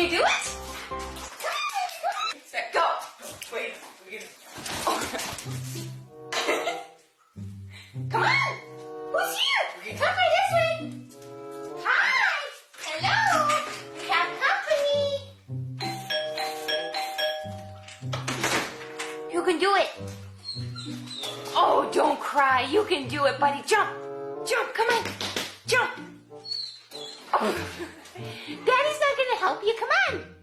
you do it? Set, go. Wait. Come on. Who's here? Come right this way. Hi. Hello. We have company. You can do it. Oh, don't cry. You can do it, buddy. Jump. Jump. Come on. Jump. Oh. Daddy's not going to help you. Come on.